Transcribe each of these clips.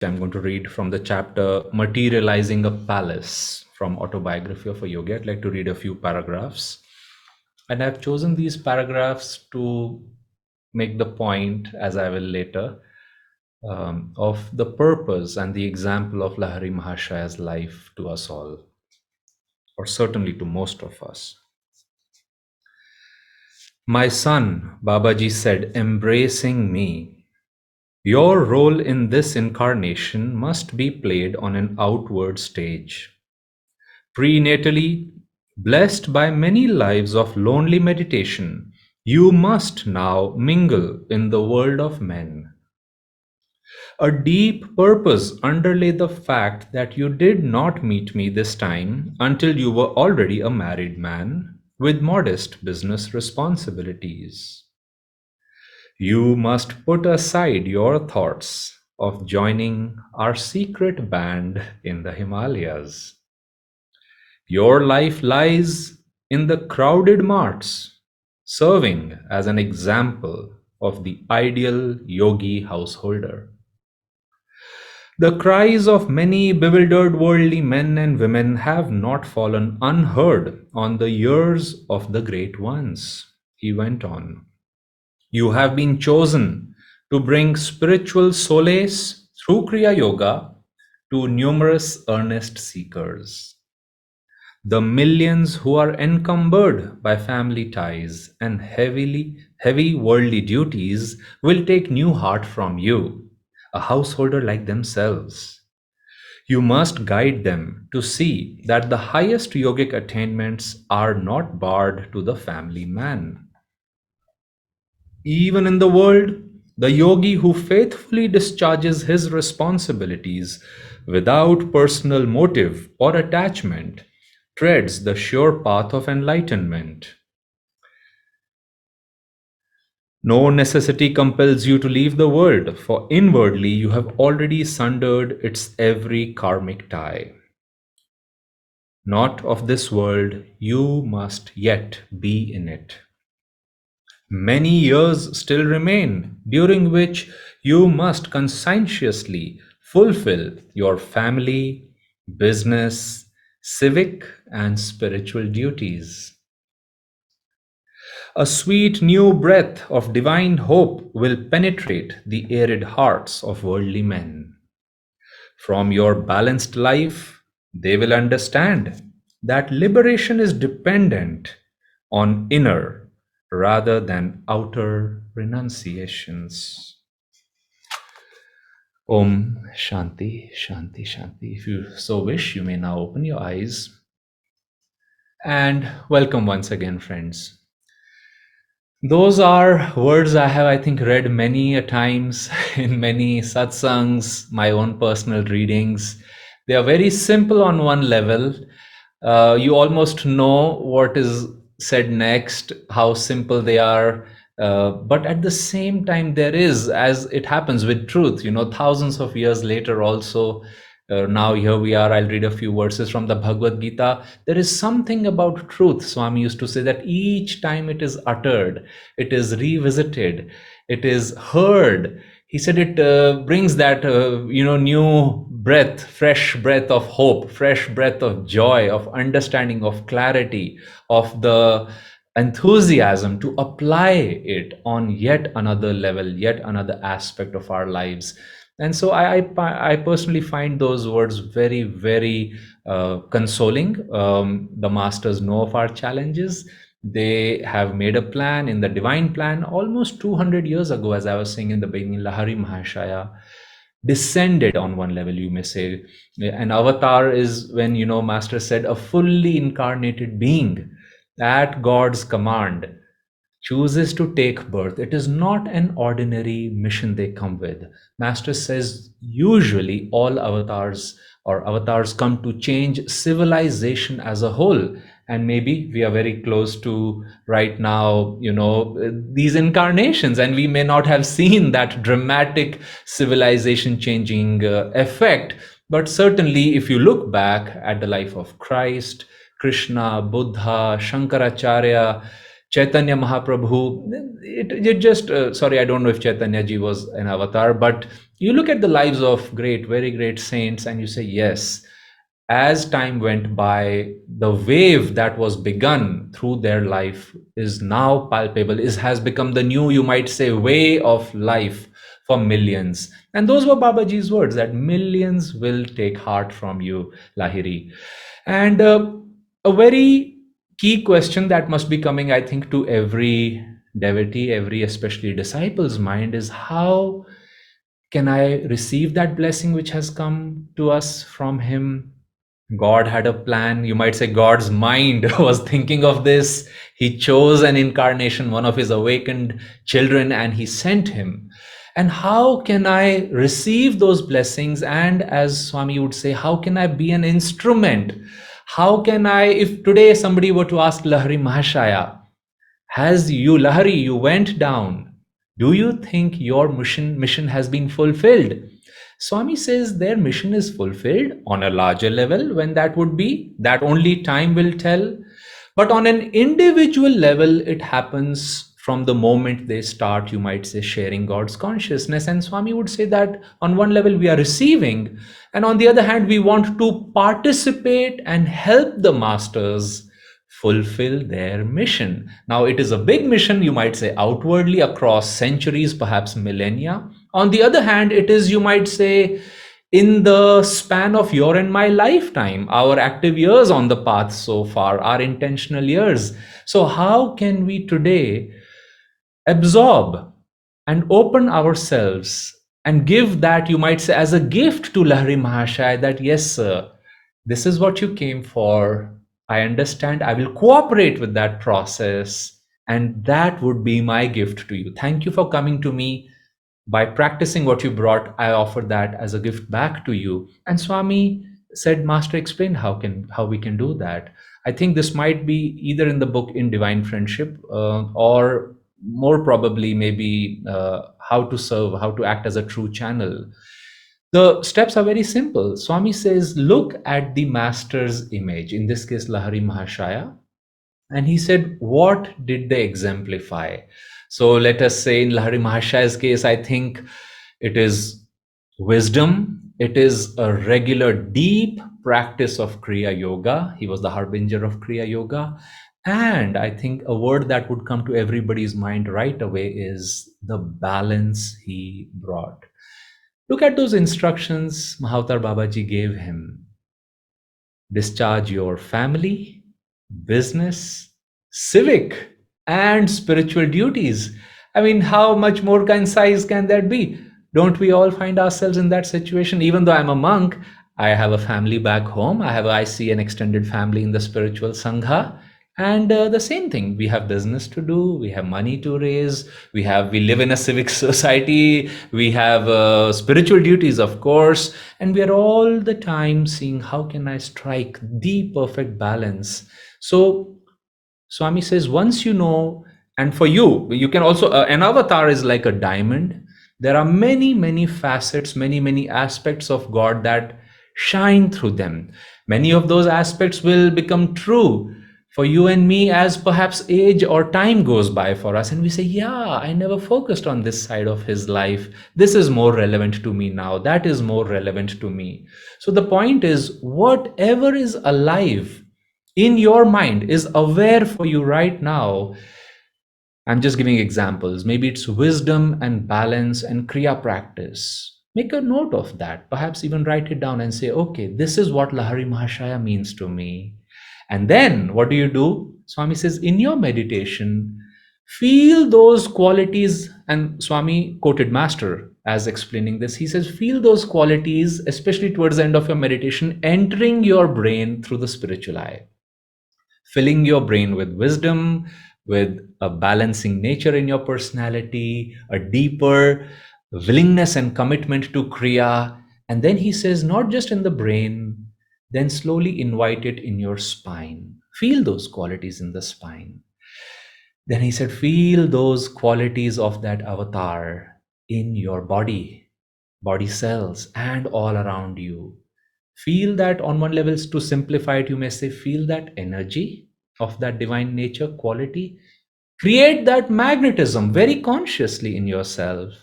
I'm going to read from the chapter Materializing a Palace from Autobiography of a Yogi. I'd like to read a few paragraphs. And I've chosen these paragraphs to make the point, as I will later, of the purpose and the example of Lahiri Mahashaya's life to us all, or certainly to most of us. My son, Babaji said, embracing me, your role in this incarnation must be played on an outward stage. Prenatally, blessed by many lives of lonely meditation, you must now mingle in the world of men. A deep purpose underlay the fact that you did not meet me this time until you were already a married man with modest business responsibilities. You must put aside your thoughts of joining our secret band in the Himalayas. Your life lies in the crowded marts, serving as an example of the ideal yogi householder. The cries of many bewildered worldly men and women have not fallen unheard on the ears of the great ones. He went on. You have been chosen to bring spiritual solace through Kriya Yoga to numerous earnest seekers. The millions who are encumbered by family ties and heavy worldly duties will take new heart from you, a householder like themselves. You must guide them to see that the highest yogic attainments are not barred to the family man. Even in the world, the yogi who faithfully discharges his responsibilities without personal motive or attachment treads the sure path of enlightenment. No necessity compels you to leave the world, for inwardly you have already sundered its every karmic tie. Not of this world, you must yet be in it. Many years still remain, during which you must conscientiously fulfill your family, business, civic, and spiritual duties. A sweet new breath of divine hope will penetrate the arid hearts of worldly men. From your balanced life, they will understand that liberation is dependent on inner rather than outer renunciations. Om Shanti, Shanti, Shanti. If you so wish, you may now open your eyes. And welcome once again, friends. Those are words I have, I think, read many a times in many satsangs, my own personal readings. They are very simple on one level. You almost know what is said next, how simple they are. But at the same time, there is, as it happens with truth, thousands of years later also, now here we are, I'll read a few verses from the Bhagavad Gita. There is something about truth. Swami used to say that each time it is uttered, it is revisited, it is heard. He said it brings that, new breath, fresh breath of hope, fresh breath of joy, of understanding, of clarity, of the enthusiasm to apply it on yet another level, yet another aspect of our lives. And so I personally find those words very, very consoling. The masters know of our challenges. They have made a plan in the divine plan almost 200 years ago, as I was saying in the beginning. Lahiri Mahashaya descended on one level, you may say. An avatar is when, Master said, a fully incarnated being at God's command chooses to take birth. It is not an ordinary mission they come with. Master says usually all avatars come to change civilization as a whole. And maybe we are very close to right now, these incarnations, and we may not have seen that dramatic civilization changing effect. But certainly, if you look back at the life of Christ, Krishna, Buddha, Shankaracharya, Chaitanya Mahaprabhu, it just, sorry, I don't know if Chaitanya ji was an avatar, but you look at the lives of great, very great saints, and you say, yes, as time went by, the wave that was begun through their life is now palpable, has become the new, you might say, way of life for millions. And those were Babaji's words, that millions will take heart from you, Lahiri. And a very key question that must be coming, I think, to every devotee, every especially disciple's mind is, how can I receive that blessing which has come to us from him? God had a plan. You might say God's mind was thinking of this. He chose an incarnation, one of his awakened children, and he sent him. And how can I receive those blessings? And as Swami would say, how can I be an instrument? How can I, if today somebody were to ask Lahiri Mahashaya, has you, Lahari, you went down, do you think your mission has been fulfilled? Swami says their mission is fulfilled on a larger level. When that would be, that only time will tell. But on an individual level, it happens from the moment they start, you might say, sharing God's consciousness. And Swami would say that on one level we are receiving, and on the other hand, we want to participate and help the masters fulfill their mission. Now, it is a big mission, you might say, outwardly across centuries, perhaps millennia. On the other hand, it is, you might say, in the span of your and my lifetime, our active years on the path so far, our intentional years. So, how can we today absorb and open ourselves and give that, you might say, as a gift to Lahiri Mahashaya, that yes, sir, this is what you came for. I understand. I will cooperate with that process. And that would be my gift to you. Thank you for coming to me. By practicing what you brought, I offer that as a gift back to you. And Swami said, Master explained how we can do that. I think this might be either in the book In Divine Friendship, or more probably maybe How to Serve, How to Act as a True Channel. The steps are very simple. Swami says, look at the master's image, in this case, Lahiri Mahashaya, and he said, what did they exemplify? So let us say in Lahiri Mahashaya's case, I think it is wisdom. It is a regular deep practice of Kriya Yoga. He was the harbinger of Kriya Yoga. And I think a word that would come to everybody's mind right away is the balance he brought. Look at those instructions Mahavatar Babaji gave him. Discharge your family, business, civic, and spiritual duties. I mean, how much more concise can that be? Don't we all find ourselves in that situation? Even though I'm a monk, I have a family back home. I see an extended family in the spiritual sangha. And the same thing, we have business to do, we have money to raise, we live in a civic society, we have spiritual duties, of course, and we are all the time seeing how can I strike the perfect balance. So Swami says, once you know, and for you, you can also, an avatar is like a diamond. There are many, many facets, many, many aspects of God that shine through them. Many of those aspects will become true for you and me as perhaps age or time goes by for us. And we say, yeah, I never focused on this side of his life. This is more relevant to me now. That is more relevant to me. So the point is, whatever is alive in your mind is aware for you right now. I'm just giving examples. Maybe it's wisdom and balance and kriya practice. Make a note of that. Perhaps even write it down and say, okay, this is what Lahiri Mahashaya means to me. And then what do? Swami says, in your meditation, feel those qualities. And Swami quoted Master as explaining this. He says, feel those qualities, especially towards the end of your meditation, entering your brain through the spiritual eye, filling your brain with wisdom, with a balancing nature in your personality, a deeper willingness and commitment to Kriya. And then he says, not just in the brain, then slowly invite it in your spine. Feel those qualities in the spine. Then he said, feel those qualities of that avatar in your body cells, and all around you. Feel that on one level, to simplify it, you may say, feel that energy of that divine nature quality. Create that magnetism very consciously in yourself.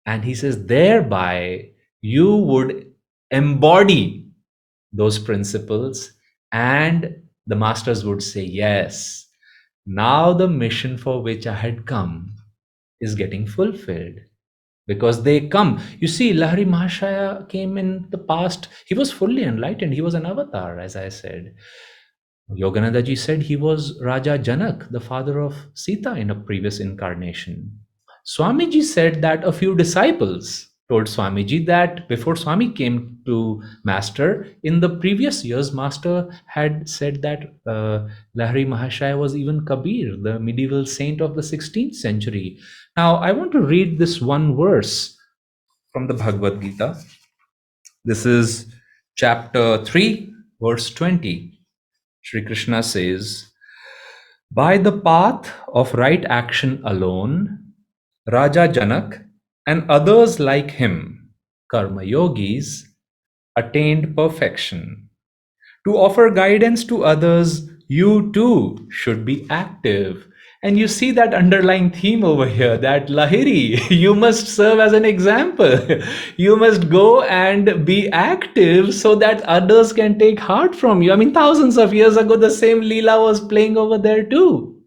And he says, thereby you would embody those principles, and the masters would say, yes, now the mission for which I had come is getting fulfilled. Because they come. You see, Lahiri Mahashaya came in the past. He was fully enlightened. He was an avatar, as I said. Yogananda ji said he was Raja Janak, the father of Sita in a previous incarnation. Swamiji said that a few disciples told Swamiji that before Swami came to Master, in the previous years, Master had said that Lahiri Mahashaya was even Kabir, the medieval saint of the 16th century. Now, I want to read this one verse from the Bhagavad Gita. This is chapter 3, verse 20. Sri Krishna says, by the path of right action alone, Raja Janak and others like him, Karma Yogis, attained perfection. To offer guidance to others, you too should be active. And you see that underlying theme over here, that Lahiri, you must serve as an example. You must go and be active so that others can take heart from you. I mean, thousands of years ago, the same Leela was playing over there too.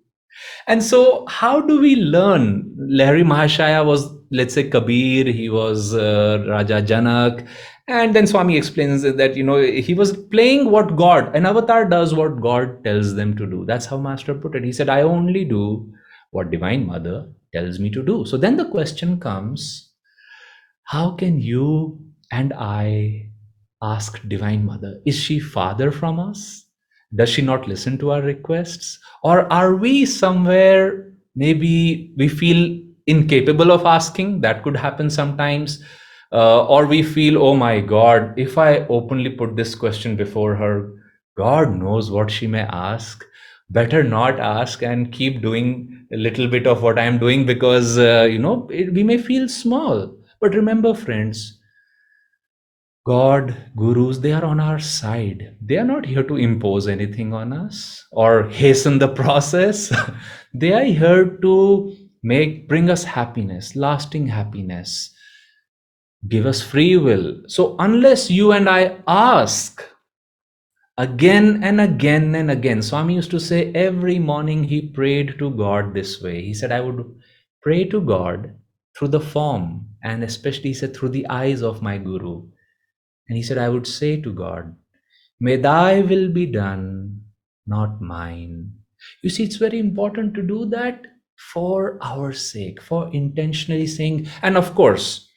And so, how do we learn? Lahiri Mahashaya was, let's say, Kabir, he was Raja Janak. And then Swami explains that, he was playing what God, an avatar does what God tells them to do. That's how Master put it. He said, I only do what Divine Mother tells me to do. So then the question comes, how can you and I ask Divine Mother? Is she farther from us? Does she not listen to our requests? Or are we somewhere, maybe we feel incapable of asking? That could happen sometimes. Or we feel, oh my God, if I openly put this question before her, God knows what she may ask. Better not ask and keep doing a little bit of what I'm doing because, we may feel small. But remember, friends, God, gurus, they are on our side. They are not here to impose anything on us or hasten the process. They are here to bring us happiness, lasting happiness, give us free will. So unless you and I ask again and again and again, Swami used to say every morning he prayed to God this way. He said, I would pray to God through the form, and especially he said through the eyes of my guru. And he said, I would say to God, may thy will be done, not mine. You see, it's very important to do that for our sake, for intentionally saying, and of course,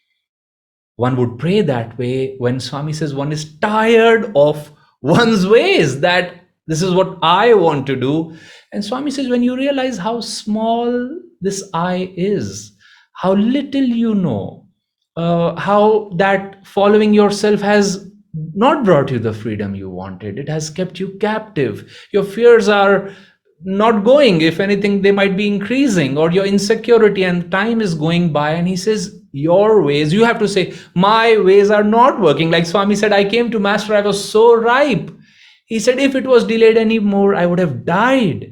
one would pray that way when Swami says one is tired of one's ways, that this is what I want to do. And Swami says, when you realize how small this I is, how little you know, how that following yourself has not brought you the freedom you wanted, it has kept you captive. Your fears are not going. If anything, they might be increasing, or your insecurity, and time is going by. And he says, your ways, you have to say, my ways are not working. Like Swami said, I came to Master, I was so ripe. He said, if it was delayed anymore, I would have died.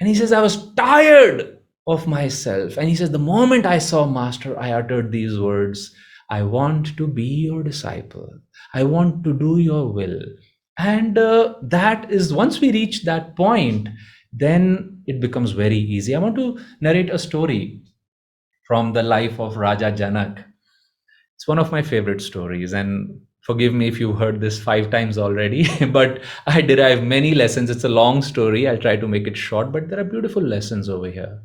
And he says, I was tired of myself. And he says, the moment I saw Master, I uttered these words, I want to be your disciple. I want to do your will. And that is, once we reach that point, then it becomes very easy. I want to narrate a story from the life of Raja Janak. It's one of my favorite stories, and forgive me if you heard this 5 times already, but I derive many lessons. It's a long story. I'll try to make it short, but there are beautiful lessons over here.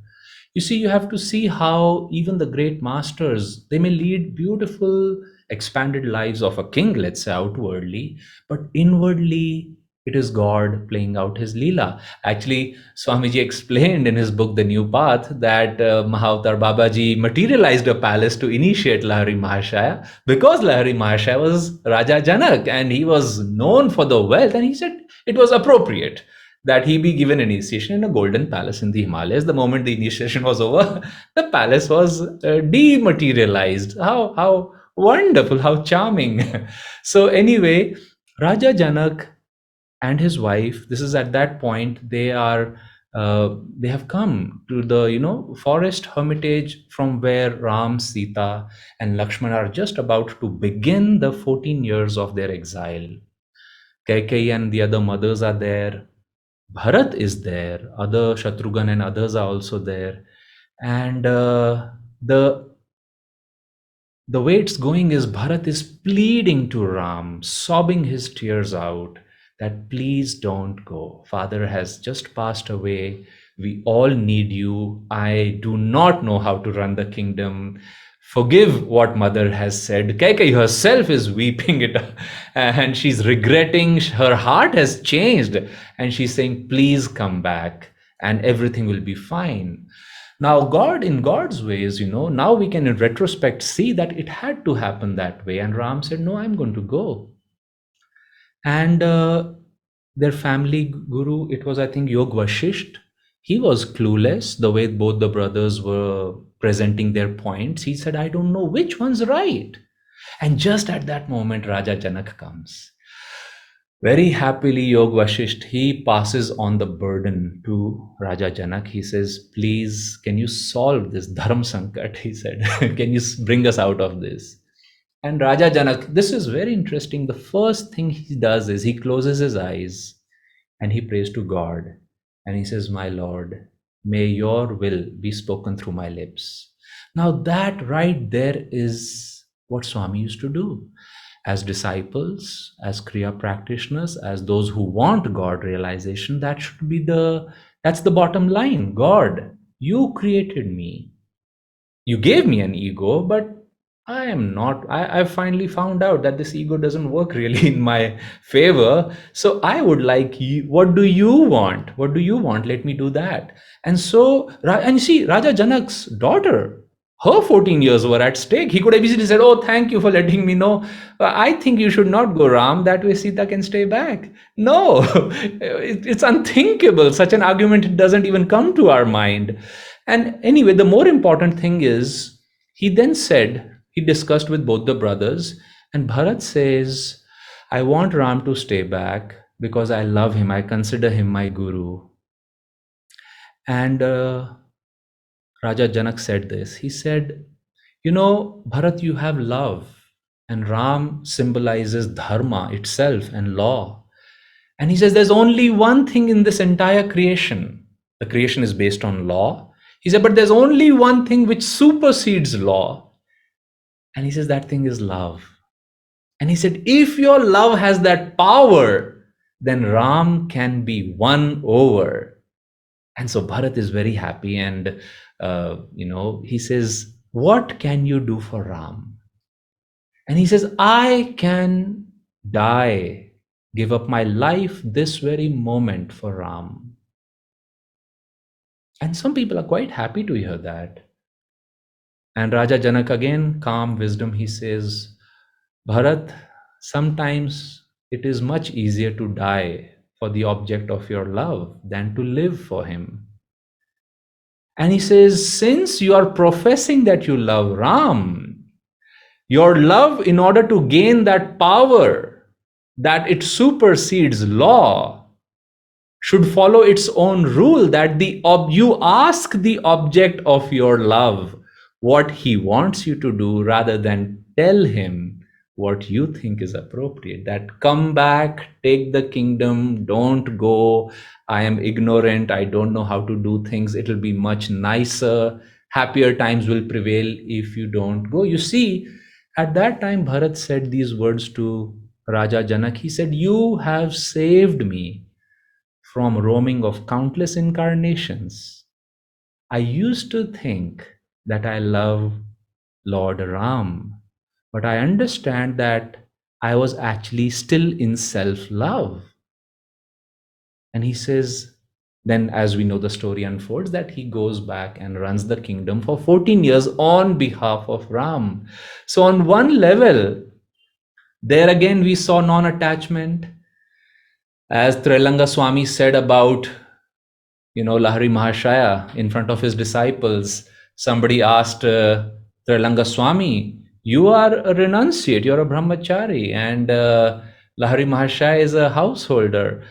You see, you have to see how even the great masters, they may lead beautiful, expanded lives of a king, let's say outwardly, but inwardly, it is God playing out his Leela. Actually, Swamiji explained in his book, The New Path, that Mahavatar Babaji materialized a palace to initiate Lahiri Mahashaya because Lahiri Mahashaya was Raja Janak and he was known for the wealth. And he said it was appropriate that he be given initiation in a golden palace in the Himalayas. The moment the initiation was over, the palace was dematerialized. How wonderful, how charming. So anyway, Raja Janak and his wife, this is at that point, they are They have come to the forest hermitage from where Ram, Sita, and Lakshmana are just about to begin the 14 years of their exile. Kaikeyi and the other mothers are there. Bharat is there. Other Shatrughan and others are also there. And the way it's going is Bharat is pleading to Ram, sobbing his tears out, that please don't go. Father has just passed away. We all need you. I do not know how to run the kingdom. Forgive what mother has said. Kaikai herself is weeping it and she's regretting. Her heart has changed and she's saying, please come back and everything will be fine. Now, God, in God's ways, now we can in retrospect see that it had to happen that way. And Ram said, no, I'm going to go. And their family guru, it was, I think, Yog Vashisht. He was clueless the way both the brothers were presenting their points. He said, I don't know which one's right. And just at that moment, Raja Janak comes. Very happily, Yog Vashisht, he passes on the burden to Raja Janak. He says, please, can you solve this Dharma Sankat? He said, can you bring us out of this? And Raja Janak, this is very interesting. The first thing he does is he closes his eyes and he prays to God. And he says, my Lord, may your will be spoken through my lips. Now that right there is what Swami used to do. As disciples, as Kriya practitioners, as those who want God realization, that's the bottom line. God, you created me. You gave me an ego, but I've finally found out that this ego doesn't work really in my favor. So I would like you, what do you want? What do you want? Let me do that. And so, and you see, Raja Janak's daughter, her 14 years were at stake. He could have easily said, oh, thank you for letting me know. I think you should not go, Ram. That way Sita can stay back. No, it's unthinkable. Such an argument doesn't even come to our mind. And anyway, the more important thing is, he then said, he discussed with both the brothers, and Bharat says, I want Ram to stay back because I love him. I consider him my guru. And Raja Janak said this. He said, Bharat, you have love, and Ram symbolizes dharma itself and law. And he says, there's only one thing in this entire creation. The creation is based on law. He said, but there's only one thing which supersedes law. And he says, that thing is love. And he said, if your love has that power, then Ram can be won over. And so Bharat is very happy. And, he says, what can you do for Ram? And he says, I can die, give up my life this very moment for Ram. And some people are quite happy to hear that. And Raja Janak, again, calm wisdom, he says, Bharat, sometimes it is much easier to die for the object of your love than to live for him. And he says, since you are professing that you love Ram, your love, in order to gain that power, that it supersedes law, should follow its own rule, that you ask the object of your love what he wants you to do rather than tell him what you think is appropriate. That come back, take the kingdom, don't go. I am ignorant. I don't know how to do things. It'll be much nicer. Happier times will prevail if you don't go. You see, at that time, Bharat said these words to Raja Janak. He said, you have saved me from roaming of countless incarnations. I used to think that I love Lord Ram, but I understand that I was actually still in self-love. And he says, then as we know the story unfolds, that he goes back and runs the kingdom for 14 years on behalf of Ram. So on one level, there again we saw non-attachment. As Trilanga Swami said about Lahiri Mahashaya in front of his disciples, somebody asked Trilanga Swami, you are a renunciate, you're a Brahmachari, and Lahiri Mahashaya is a householder.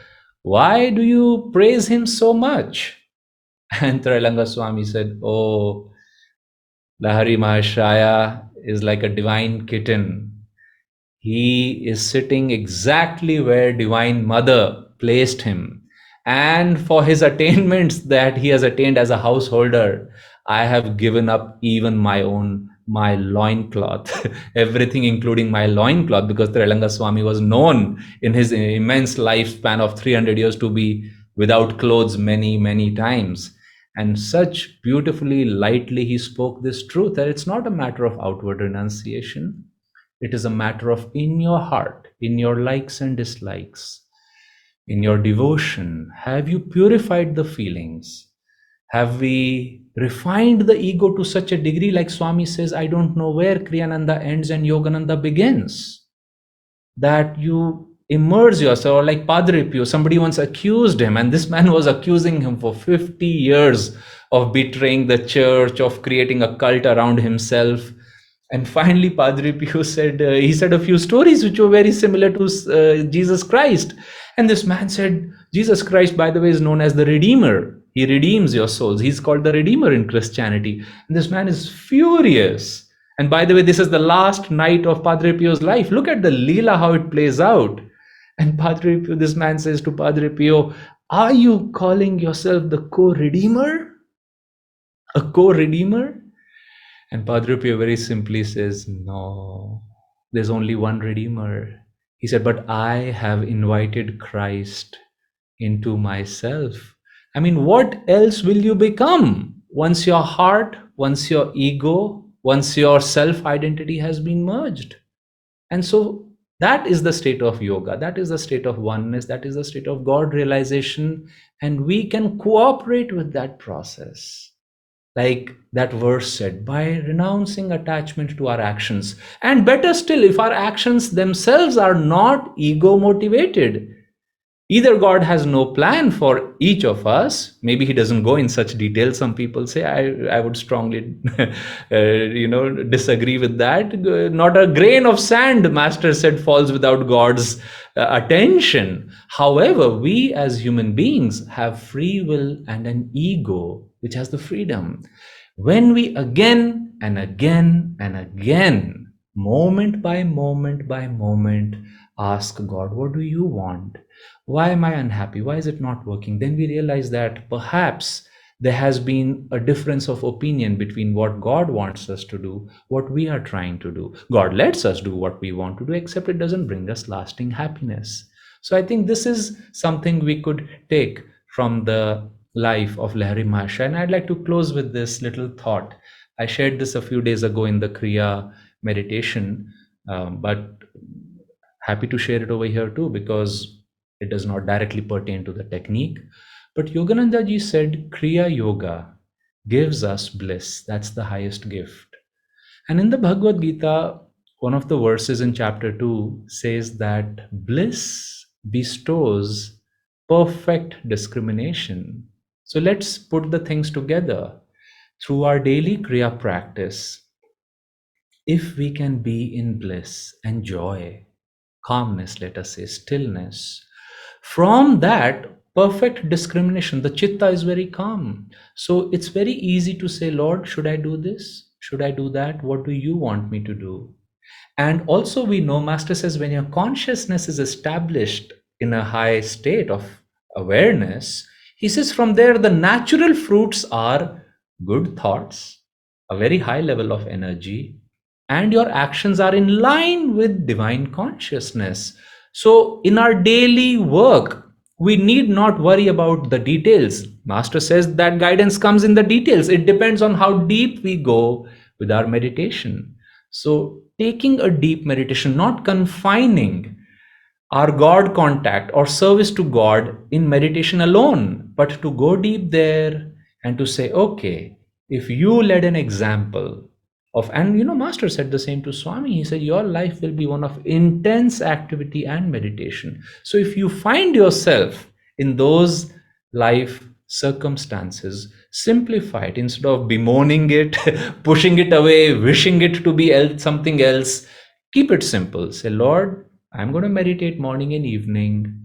Why do you praise him so much? And Trailanga Swami said, "Oh, Lahiri Mahashaya is like a divine kitten. He is sitting exactly where Divine Mother placed him. And for his attainments that he has attained as a householder, I have given up even my loincloth, everything including my loincloth, because Trelanga Swami was known in his immense lifespan of 300 years to be without clothes many, many times. And such beautifully, lightly he spoke this truth that it's not a matter of outward renunciation. It is a matter of in your heart, in your likes and dislikes, in your devotion. Have you purified the feelings? Have we refined the ego to such a degree, like Swami says, I don't know where Kriyananda ends and Yogananda begins, that you immerse yourself, or like Padre Pio, somebody once accused him, and this man was accusing him for 50 years of betraying the church, of creating a cult around himself. And finally, Padre Pio said, he said a few stories which were very similar to Jesus Christ. And this man said, Jesus Christ, by the way, is known as the Redeemer. He redeems your souls. He's called the Redeemer in Christianity. And this man is furious. And by the way, this is the last night of Padre Pio's life. Look at the Leela, how it plays out. And Padre Pio, this man says to Padre Pio, are you calling yourself the co-redeemer? A co-redeemer? And Padre Pio very simply says, no, there's only one redeemer. He said, but I have invited Christ into myself. I mean, what else will you become once your heart, once your ego, once your self-identity has been merged? And so that is the state of yoga. That is the state of oneness. That is the state of God realization. And we can cooperate with that process. Like that verse said, by renouncing attachment to our actions. And better still, if our actions themselves are not ego motivated, either God has no plan for each of us. Maybe he doesn't go in such detail. Some people say, I would strongly disagree with that. Not a grain of sand, Master said, falls without God's attention. However, we as human beings have free will and an ego which has the freedom. When we again and again and again, moment by moment by moment, ask God, what do you want? Why am I unhappy? Why is it not working? Then we realize that perhaps there has been a difference of opinion between what God wants us to do, what we are trying to do. God lets us do what we want to do, except it doesn't bring us lasting happiness. So I think this is something we could take from the life of Lahiri Mahashaya. And I'd like to close with this little thought. I shared this a few days ago in the Kriya meditation, but happy to share it over here too, because it does not directly pertain to the technique. But Yogananda ji said, Kriya Yoga gives us bliss. That's the highest gift. And in the Bhagavad Gita, one of the verses in chapter 2 says that bliss bestows perfect discrimination. So let's put the things together. Through our daily Kriya practice, if we can be in bliss and joy, calmness, let us say, stillness, from that perfect discrimination, the chitta is very calm. So it's very easy to say, Lord, should I do this? Should I do that? What do you want me to do? And also, we know, Master says, when your consciousness is established in a high state of awareness, he says, from there, the natural fruits are good thoughts, a very high level of energy, and your actions are in line with divine consciousness. So, in our daily work, we need not worry about the details. Master says that guidance comes in the details. It depends on how deep we go with our meditation. So, taking a deep meditation, not confining our God contact or service to God in meditation alone, but to go deep there and to say, okay, if you led an example of, and Master said the same to Swami, he said, your life will be one of intense activity and meditation. So if you find yourself in those life circumstances, simplify it instead of bemoaning it, pushing it away, wishing it to be something else. Keep it simple. Say, Lord, I'm going to meditate morning and evening.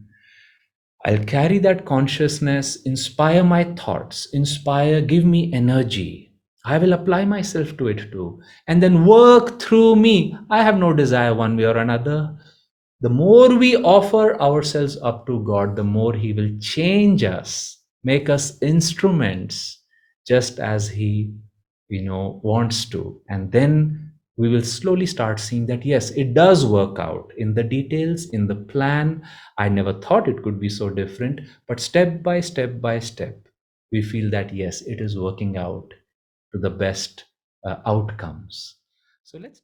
I'll carry that consciousness, inspire my thoughts, inspire, give me energy. I will apply myself to it too. And then work through me. I have no desire one way or another. The more we offer ourselves up to God, the more He will change us, make us instruments, just as He, wants to. And then we will slowly start seeing that yes, it does work out in the details, in the plan. I never thought it could be so different, but step by step, we feel that yes, it is working out to the best outcomes. So let's